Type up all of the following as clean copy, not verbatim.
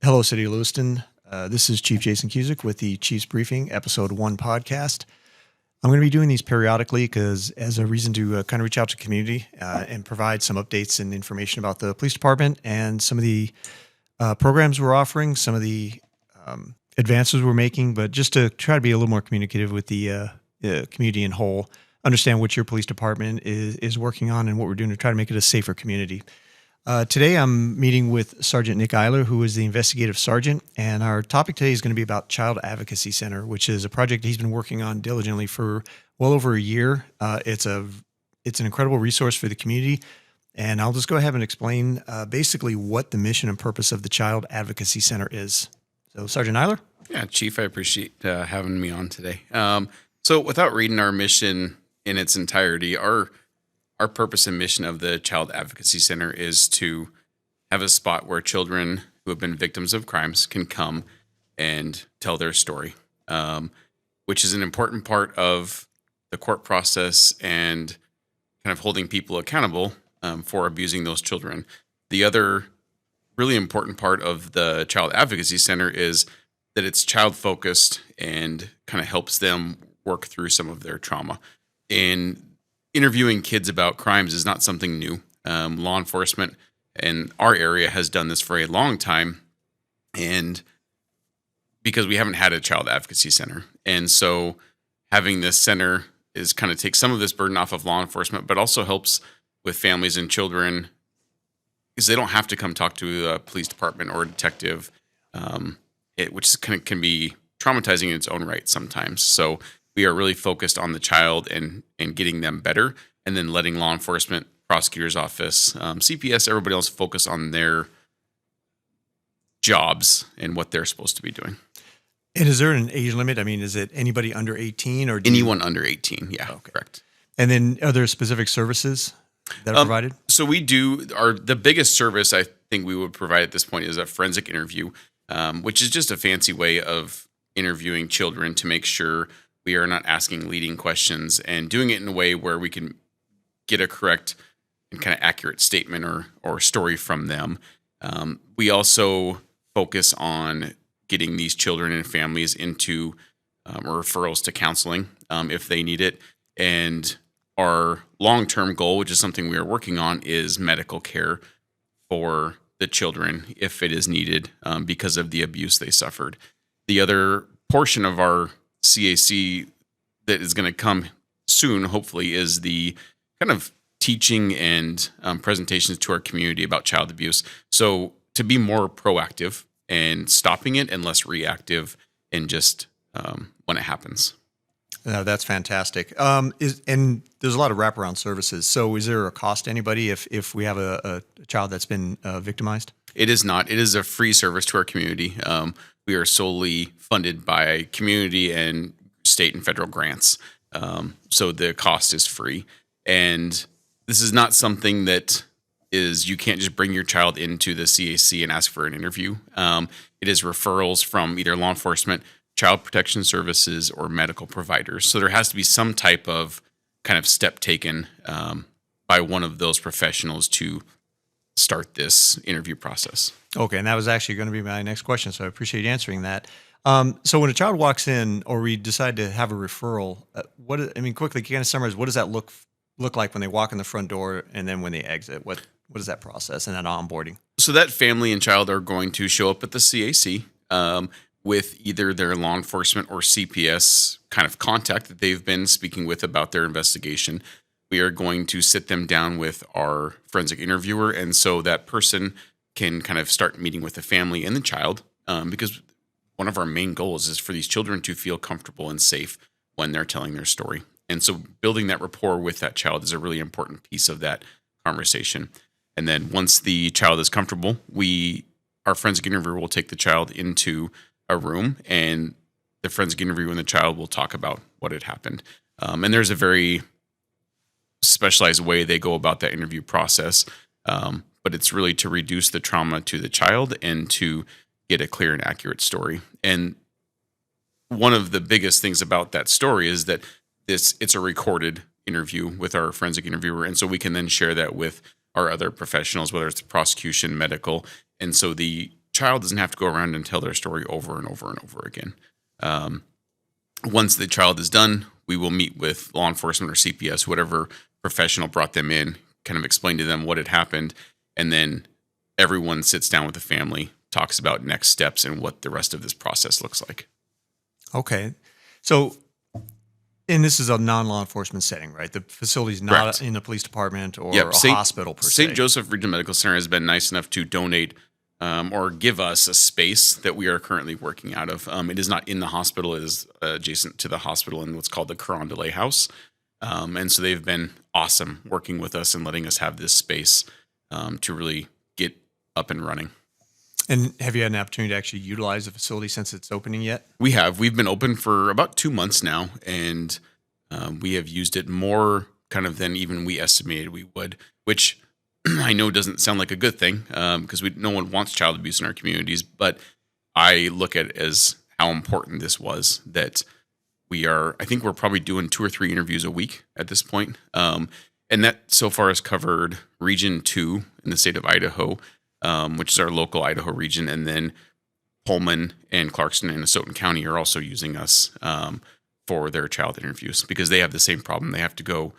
Hello, City of Lewiston. This is Chief Jason Cusick with the Chiefs Briefing, Episode 1 podcast. I'm going to be doing these periodically because as a reason to kind of reach out to the community and provide some updates and information about the police department and some of the programs we're offering, some of the advances we're making, but just to try to be a little more communicative with the community in whole, understand what your police department is working on and what we're doing to try to make it a safer community. Today, I'm meeting with Sergeant Nick Eiler, who is the investigative sergeant, and our topic today is going to be about Child Advocacy Center, which is a project he's been working on diligently for well over a year. It's an incredible resource for the community, and I'll just go ahead and explain basically what the mission and purpose of the Child Advocacy Center is. So, Sergeant Eiler? Yeah, Chief, I appreciate having me on today. So without reading our mission in its entirety, our purpose and mission of the Child Advocacy Center is to have a spot where children who have been victims of crimes can come and tell their story, which is an important part of the court process and kind of holding people accountable for abusing those children. The other really important part of the Child Advocacy Center is that it's child-focused and kind of helps them work through some of their trauma. And interviewing kids about crimes is not something new. Law enforcement in our area has done this for a long time, and because we haven't had a child advocacy center. And so having this center is kind of takes some of this burden off of law enforcement, but also helps with families and children because they don't have to come talk to a police department or a detective, which can be traumatizing in its own right sometimes. So we are really focused on the child and getting them better, and then letting law enforcement, prosecutor's office, CPS, everybody else focus on their jobs and what they're supposed to be doing. And is there an age limit? I mean, is it anybody under 18 or anyone under 18? Yeah, okay. Correct. And then are there specific services that are provided? So we do the biggest service I think we would provide at this point is a forensic interview, which is just a fancy way of interviewing children to make sure we are not asking leading questions and doing it in a way where we can get a correct and kind of accurate statement or story from them. We also focus on getting these children and families into referrals to counseling if they need it. And our long-term goal, which is something we are working on, is medical care for the children if it is needed because of the abuse they suffered. The other portion of our CAC that is going to come soon, hopefully, is the kind of teaching and presentations to our community about child abuse. So to be more proactive and stopping it and less reactive and just when it happens. No, that's fantastic. And there's a lot of wraparound services. So is there a cost to anybody if we have a child that's been victimized? It is not. It is a free service to our community. We are solely funded by community and state and federal grants. So the cost is free. And this is not something that you can't just bring your child into the CAC and ask for an interview. It is referrals from either law enforcement, child protection services, or medical providers. So there has to be some type of kind of step taken by one of those professionals to start this interview process. Okay, and that was actually going to be my next question, so I appreciate you answering that. So when a child walks in, or we decide to have a referral, quickly, can you kind of summarize, what does that look like when they walk in the front door, and then when they exit? What is that process and that onboarding? So that family and child are going to show up at the CAC with either their law enforcement or CPS kind of contact that they've been speaking with about their investigation. We are going to sit them down with our forensic interviewer, and so that person can kind of start meeting with the family and the child, because one of our main goals is for these children to feel comfortable and safe when they're telling their story. And so building that rapport with that child is a really important piece of that conversation. And then once the child is comfortable, our forensic interviewer will take the child into a room, and the forensic interviewer and the child will talk about what had happened. And there's a very specialized way they go about that interview process, but it's really to reduce the trauma to the child and to get a clear and accurate story. And one of the biggest things about that story is that it's a recorded interview with our forensic interviewer, and so we can then share that with our other professionals, whether it's the prosecution, medical, and so the child doesn't have to go around and tell their story over and over and over again. Once the child is done, we will meet with law enforcement or CPS, whatever professional brought them in, kind of explain to them what had happened, and then everyone sits down with the family, talks about next steps and what the rest of this process looks like. Okay. So, and this is a non-law enforcement setting, right? The facility's not Correct. in a police department or Yep. a hospital per se. St. Joseph Regional Medical Center has been nice enough to donate or give us a space that we are currently working out of. It is not in the hospital. It is adjacent to the hospital in what's called the Carondelet House. And so they've been awesome working with us and letting us have this space to really get up and running. And have you had an opportunity to actually utilize the facility since it's opening yet? We have. We've been open for about 2 months now, and we have used it more kind of than even we estimated we would, which I know doesn't sound like a good thing because no one wants child abuse in our communities, but I look at it as how important this was that I think we're probably doing 2 or 3 interviews a week at this point. And that so far has covered Region 2 in the state of Idaho, which is our local Idaho region. And then Pullman and Clarkson and Asotin County are also using us for their child interviews because they have the same problem. They have to go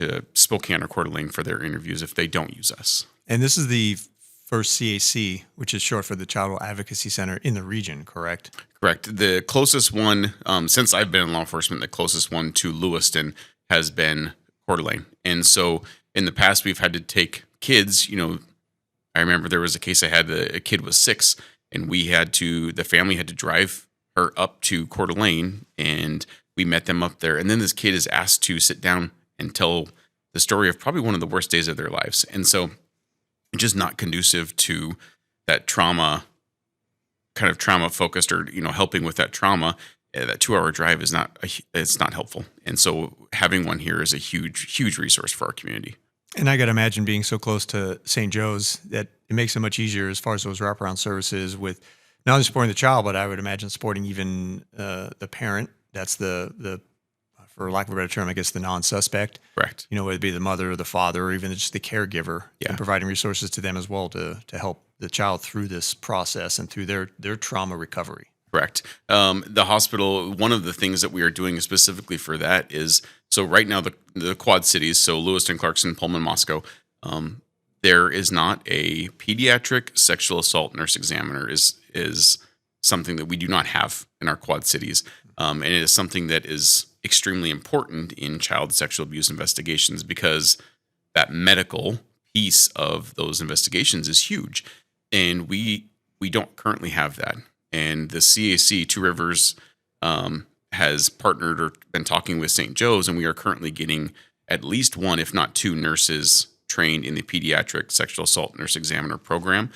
to Spokane or Coeur d'Alene for their interviews if they don't use us. And this is the first CAC, which is short for the Child Advocacy Center in the region, correct? Correct. The closest one, since I've been in law enforcement, the closest one to Lewiston has been Coeur d'Alene. And so in the past, we've had to take kids, I remember there was a case I had, a kid was 6, and the family had to drive her up to Coeur d'Alene, and we met them up there. And then this kid is asked to sit down and tell the story of probably one of the worst days of their lives. And so it's just not conducive to that trauma, kind of trauma focused or, helping with that trauma. That 2-hour drive it's not helpful. And so having one here is a huge, huge resource for our community. And I got to imagine being so close to St. Joe's that it makes it much easier as far as those wraparound services with not only supporting the child, but I would imagine supporting even the parent. That's the for lack of a better term, I guess the non-suspect. Correct. Whether it be the mother or the father or even just the caregiver, and providing resources to them as well to help the child through this process and through their trauma recovery. Correct. The hospital, one of the things that we are doing specifically for that is, so right now the Quad Cities, so Lewiston, Clarkson, Pullman, Moscow, there is not a pediatric sexual assault nurse examiner is something that we do not have in our Quad Cities. And it is something that is extremely important in child sexual abuse investigations because that medical piece of those investigations is huge. And we don't currently have that. And the CAC, Two Rivers, has partnered or been talking with St. Joe's, and we are currently getting at least 1, if not 2, nurses trained in the pediatric sexual assault nurse examiner program.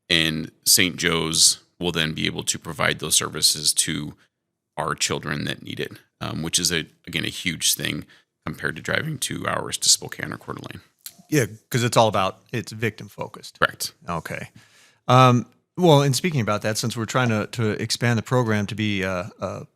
And St. Joe's will then be able to provide those services to our children that need it, which is, again, a huge thing compared to driving 2 hours to Spokane or Coeur d'Alene. Yeah, because it's victim focused. Correct. Okay. Well, and speaking about that, since we're trying to expand the program to be for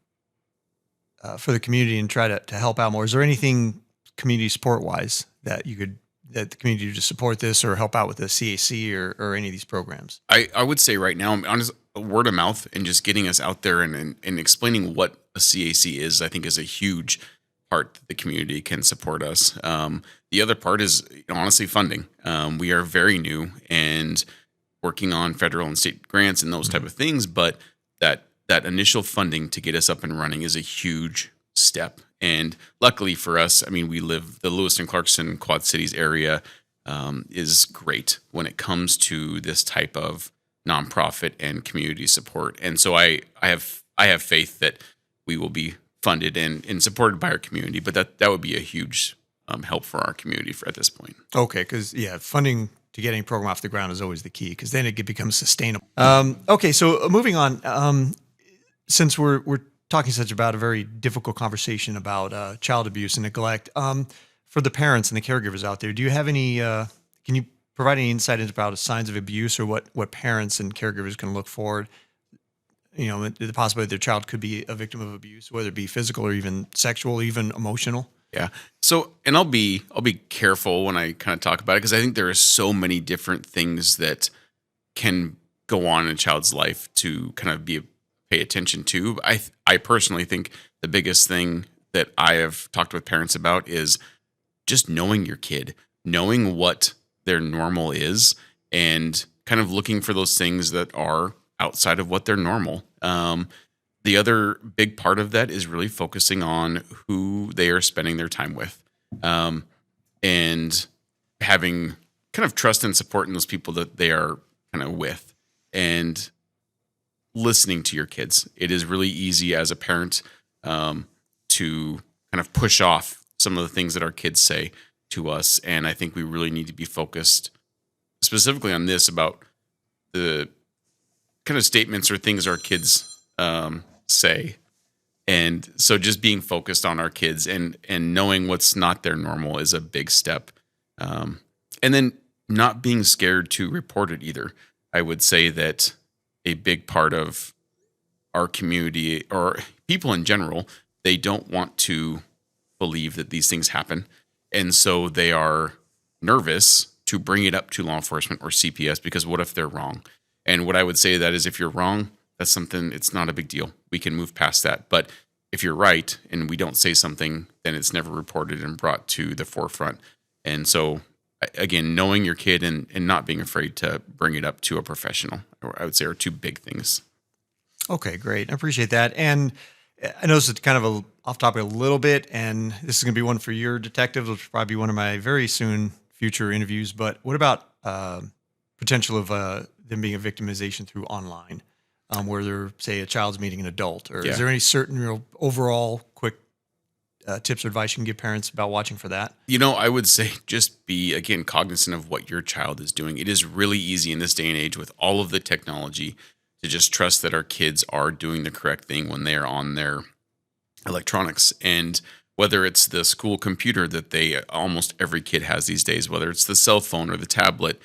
the community and try to help out more, is there anything community support wise that the community would just support this or help out with the CAC or any of these programs? I would say right now, honest, word of mouth and just getting us out there and explaining what a CAC is, I think is a huge part that the community can support us. The other part is honestly funding. We are very new and working on federal and state grants and those type of things, but that initial funding to get us up and running is a huge step. And luckily for us, we live the Lewiston, Clarkson, Quad Cities area is great when it comes to this type of nonprofit and community support. And so I have faith that we will be funded and supported by our community, but that would be a huge help for our community at this point. Okay, because funding to get any program off the ground is always the key, because then it becomes sustainable. Okay, so moving on, since we're talking such about a very difficult conversation about child abuse and neglect, for the parents and the caregivers out there, do you have any? Can you provide any insight into about signs of abuse or what parents and caregivers can look for? The possibility their child could be a victim of abuse, whether it be physical or even sexual, even emotional. Yeah. So, and I'll be careful when I kind of talk about it because I think there are so many different things that can go on in a child's life to kind of pay attention to. I personally think the biggest thing that I have talked with parents about is just knowing your kid, knowing what their normal is, and kind of looking for those things that are outside of what they're normal. The other big part of that is really focusing on who they are spending their time with, and having kind of trust and support in those people that they are kind of with, and listening to your kids. It is really easy as a parent to kind of push off some of the things that our kids say to us. And I think we really need to be focused specifically on this, about the kind of statements or things our kids say. And so just being focused on our kids and knowing what's not their normal is a big step. And then not being scared to report it either. I would say that a big part of our community, or people in general, they don't want to believe that these things happen. And so they are nervous to bring it up to law enforcement or CPS, because what if they're wrong? And what I would say to that is, if you're wrong, that's something, it's not a big deal. We can move past that. But if you're right and we don't say something, then it's never reported and brought to the forefront. And so, again, knowing your kid and not being afraid to bring it up to a professional, or I would say, are two big things. Okay, great. I appreciate that. And I know this is kind of off topic a little bit, and this is going to be one for your detectives, which will probably be one of my very soon future interviews. But what about potential of them being a victimization through online, where they're, say, a child's meeting an adult? Or is there any certain overall quick tips or advice you can give parents about watching for that? I would say just be, again, cognizant of what your child is doing. It is really easy in this day and age with all of the technology to just trust that our kids are doing the correct thing when they are on their electronics. And whether it's the school computer that almost every kid has these days, whether it's the cell phone or the tablet,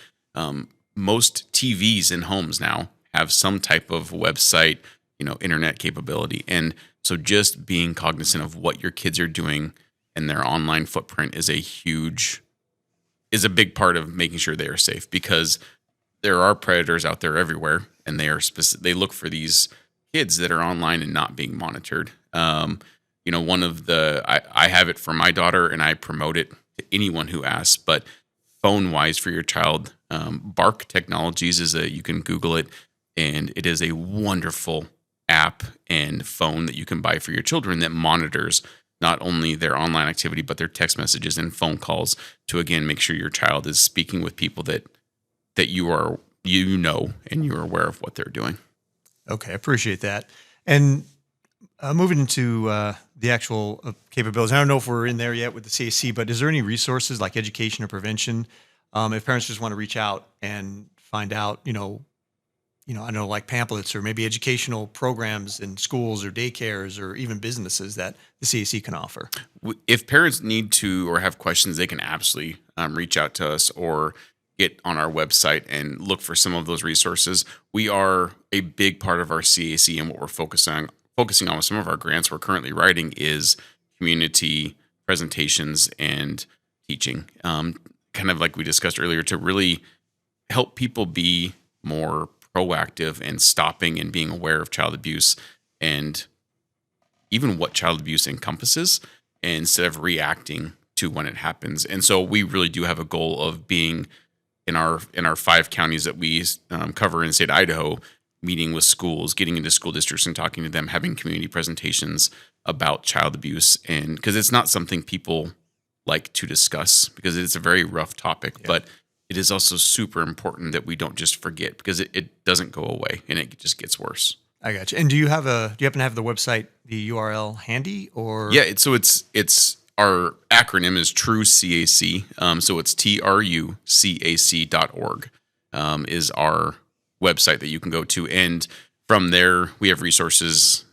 most TVs in homes now have some type of website, internet capability. And so just being cognizant of what your kids are doing and their online footprint is a big part of making sure they are safe, because there are predators out there everywhere, and they look for these kids that are online and not being monitored. One of I have it for my daughter, and I promote it to anyone who asks, but phone wise for your child, Bark Technologies you can Google it, and it is a wonderful app and phone that you can buy for your children that monitors not only their online activity, but their text messages and phone calls to, again, make sure your child is speaking with people that you are, and you're aware of what they're doing. Okay, I appreciate that. And moving into the actual capabilities, I don't know if we're in there yet with the CAC, but is there any resources like education or prevention if parents just want to reach out and find out, I don't know, like pamphlets or maybe educational programs in schools or daycares or even businesses that the CAC can offer? If parents need to or have questions, they can absolutely reach out to us or get on our website and look for some of those resources. We are a big part of our CAC, and what we're focusing on with some of our grants we're currently writing is community presentations and teaching. Kind of like we discussed earlier, to really help people be more proactive and stopping and being aware of child abuse and even what child abuse encompasses, instead of reacting to when it happens. And so we really do have a goal of being in our 5 counties that we cover in the state of Idaho, meeting with schools, getting into school districts and talking to them, having community presentations about child abuse. And because it's not something people like to discuss, because it's a very rough topic, but it is also super important that we don't just forget, because it doesn't go away and it just gets worse. I got you. And do you happen to have the website, the URL handy, or? Yeah. So it's our acronym is True CAC. So it's trucac.org is our website that you can go to. And from there, we have resources,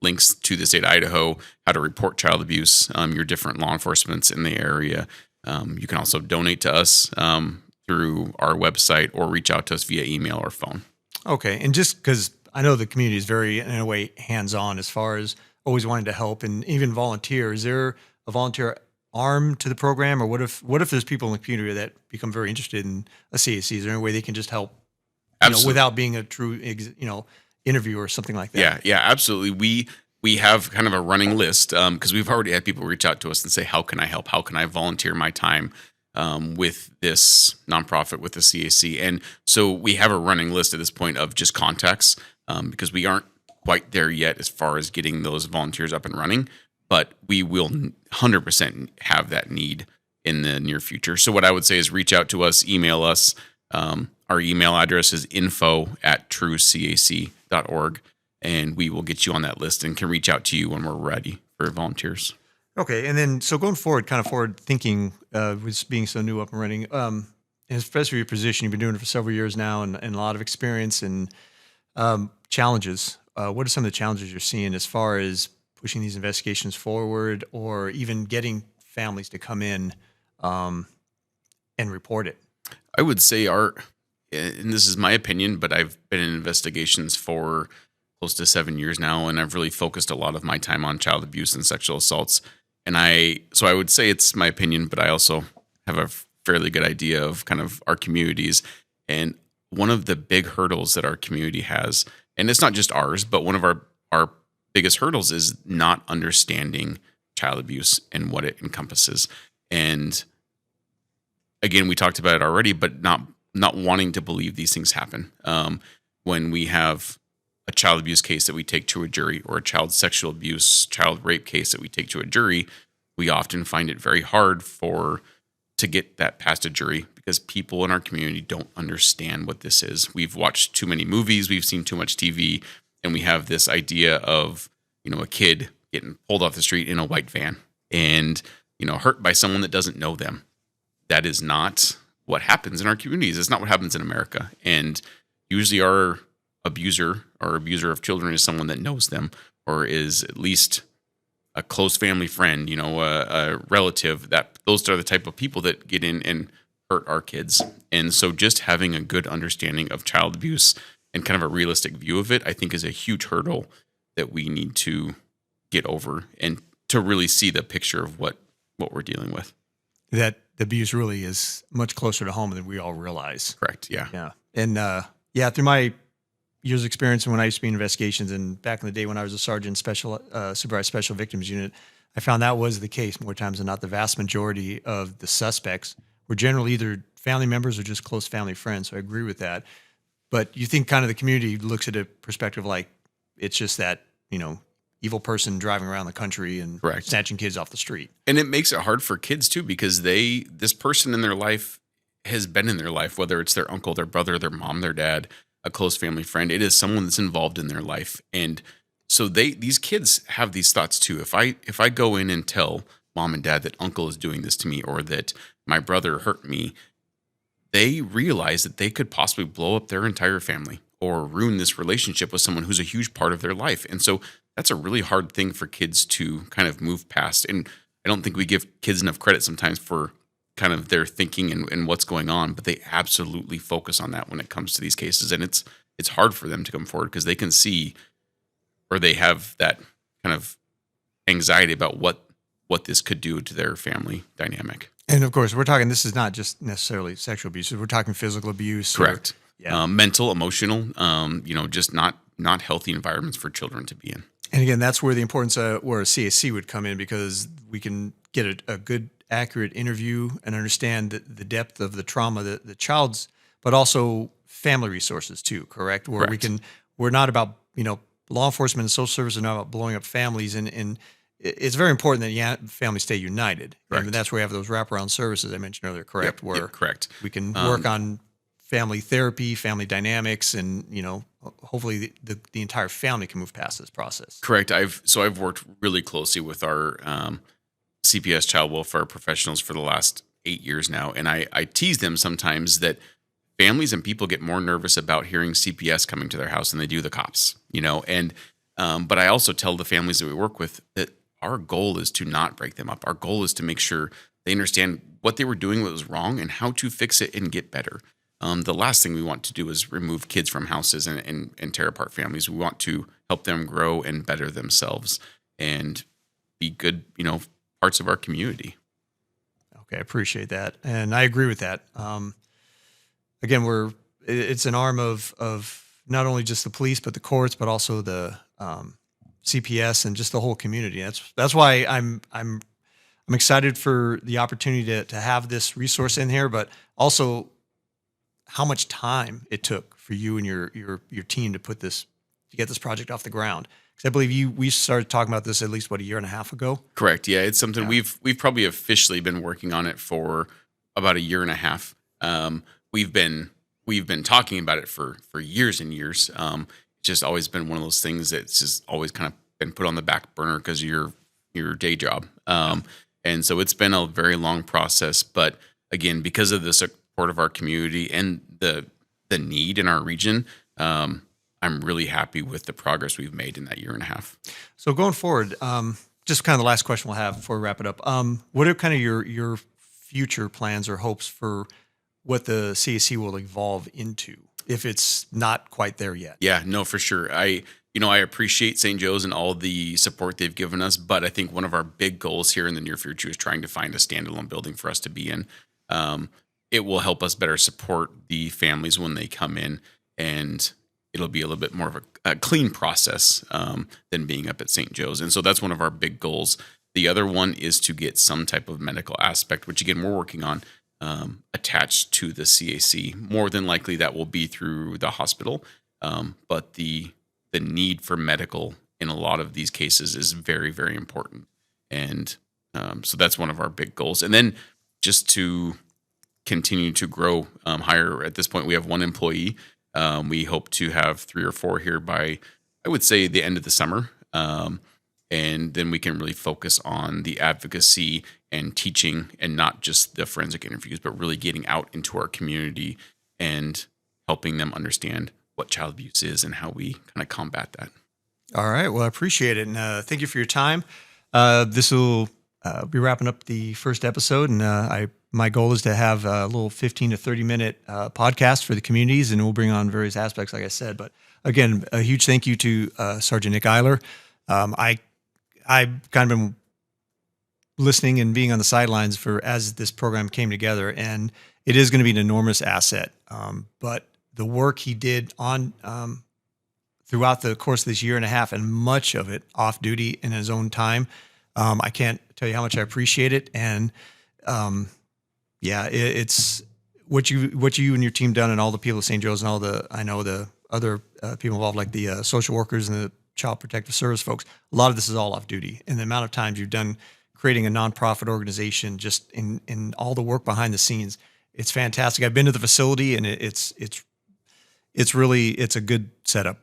links to the state of Idaho, how to report child abuse, your different law enforcements in the area. You can also donate to us through our website or reach out to us via email or phone. Okay. And just because I know the community is very, in a way, hands-on as far as always wanting to help and even volunteer. Is there a volunteer arm to the program, or what if there's people in the community that become very interested in a CAC? Is there any way they can just help Absolutely. without being a true, interview or something like that. Yeah, absolutely. We have kind of a running list because we've already had people reach out to us and say, "How can I help? How can I volunteer my time with this nonprofit with the CAC?" And so we have a running list at this point of just contacts because we aren't quite there yet as far as getting those volunteers up and running, but we will 100% have that need in the near future. So what I would say is reach out to us, email us. Our email address is info@truecac.org, and we will get you on that list and can reach out to you when we're ready for volunteers. Okay, and then so going forward, kind of forward thinking, with being so new up and running, and especially your position, you've been doing it for several years now, and a lot of experience and challenges. What are some of the challenges you're seeing as far as pushing these investigations forward, or even getting families to come in and report it? I would say and this is my opinion, but I've been in investigations for close to 7 years now, and I've really focused a lot of my time on child abuse and sexual assaults. And so I would say it's my opinion, but I also have a fairly good idea of kind of our communities. And one of the big hurdles that our community has, and it's not just ours, but one of our biggest hurdles is not understanding child abuse and what it encompasses. And again, we talked about it already, but not wanting to believe these things happen. When we have a child abuse case that we take to a jury, or a child sexual abuse, child rape case that we take to a jury, we often find it very hard to get that past a jury because people in our community don't understand what this is. We've watched too many movies, we've seen too much TV, and we have this idea of, a kid getting pulled off the street in a white van and, hurt by someone that doesn't know them. That is not what happens in our communities. It's not what happens in America. And usually our abuser of children is someone that knows them, or is at least a close family friend, a relative. That those are the type of people that get in and hurt our kids. And so just having a good understanding of child abuse and kind of a realistic view of it, I think, is a huge hurdle that we need to get over, and to really see the picture of what we're dealing with. That the abuse really is much closer to home than we all realize. Correct. Yeah. Yeah. And through my years of experience, and when I used to be in investigations, and back in the day when I was a sergeant supervised special victims unit, I found that was the case more times than not. The vast majority of the suspects were generally either family members or just close family friends. So I agree with that. But you think kind of the community looks at a perspective like it's just that, evil person driving around the country and Correct. snatching kids off the street. And it makes it hard for kids too, because this person in their life has been in their life, whether it's their uncle, their brother, their mom, their dad, a close family friend. It is someone that's involved in their life. And so these kids have these thoughts too. If I go in and tell mom and dad that uncle is doing this to me, or that my brother hurt me, they realize that they could possibly blow up their entire family or ruin this relationship with someone who's a huge part of their life. And so that's a really hard thing for kids to kind of move past. And I don't think we give kids enough credit sometimes for kind of their thinking and what's going on, but they absolutely focus on that when it comes to these cases. And it's hard for them to come forward because they can see, or they have that kind of anxiety about what this could do to their family dynamic. And of course, we're talking, this is not just necessarily sexual abuse. We're talking physical abuse. Correct. Yeah. Mental, emotional, just not healthy environments for children to be in. And again, that's where the importance of where a CAC would come in, because we can get a good, accurate interview and understand the depth of the trauma, the child's, but also family resources too, correct? Where Correct. we're not about, law enforcement and social services are not about blowing up families. And it's very important that families stay united. Correct. And that's where we have those wraparound services I mentioned earlier, correct? Yep, correct. We can work on family therapy, family dynamics, and hopefully the entire family can move past this process. Correct. I've worked really closely with our CPS child welfare professionals for the last 8 years now, and I tease them sometimes that families and people get more nervous about hearing CPS coming to their house than they do the cops. And but I also tell the families that we work with that our goal is to not break them up. Our goal is to make sure they understand what they were doing, what was wrong, and how to fix it and get better. The last thing we want to do is remove kids from houses and tear apart families. We want to help them grow and better themselves and be good, parts of our community. Okay, I appreciate that. And I agree with that. Again, it's an arm of not only just the police, but the courts, but also the CPS and just the whole community. That's why I'm excited for the opportunity to have this resource in here, but also how much time it took for you and your team to get this project off the ground. Because I believe we started talking about this at least a year and a half ago. Correct. Yeah, it's something we've probably officially been working on it for about a year and a half. We've been talking about it for years and years. It's just always been one of those things that's just always kind of been put on the back burner because of your day job. And so it's been a very long process. But again, because of the support of our community and the need in our region, I'm really happy with the progress we've made in that year and a half. So going forward, just kind of the last question we'll have before we wrap it up. What are kind of your future plans or hopes for what the CAC will evolve into if it's not quite there yet? Yeah, no, for sure. I appreciate St. Joe's and all the support they've given us, but I think one of our big goals here in the near future is trying to find a standalone building for us to be in. It will help us better support the families when they come in, and it'll be a little bit more of a clean process than being up at St. Joe's. And so that's one of our big goals. The other one is to get some type of medical aspect, which again, we're working on, attached to the CAC. More than likely that will be through the hospital. But the need for medical in a lot of these cases is very, very important. And so that's one of our big goals. And then just to continue to grow higher. At this point, we have one employee. We hope to have 3 or 4 here by, I would say, the end of the summer. And then we can really focus on the advocacy and teaching and not just the forensic interviews, but really getting out into our community and helping them understand what child abuse is and how we kind of combat that. All right. Well, I appreciate it. And thank you for your time. This will be wrapping up the first episode. And my goal is to have a little 15 to 30 minute podcast for the communities, and we'll bring on various aspects, like I said. But again, a huge thank you to Sergeant Nick Eiler. I've kind of been listening and being on the sidelines as this program came together, and it is going to be an enormous asset. But the work he did on throughout the course of this year and a half, and much of it off duty in his own time, I can't tell you how much I appreciate it. And it's what you and your team done, and all the people at St. Joe's and all the other people involved, like the social workers and the Child Protective Service folks. A lot of this is all off duty, and the amount of times you've done creating a nonprofit organization, just in all the work behind the scenes, it's fantastic. I've been to the facility, and it's a good setup.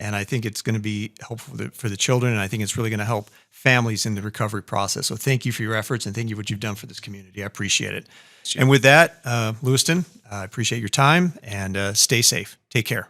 And I think it's going to be helpful for the children, and I think it's really going to help families in the recovery process. So thank you for your efforts, and thank you for what you've done for this community. I appreciate it. Sure. And with that, Lewiston, I appreciate your time, and stay safe. Take care.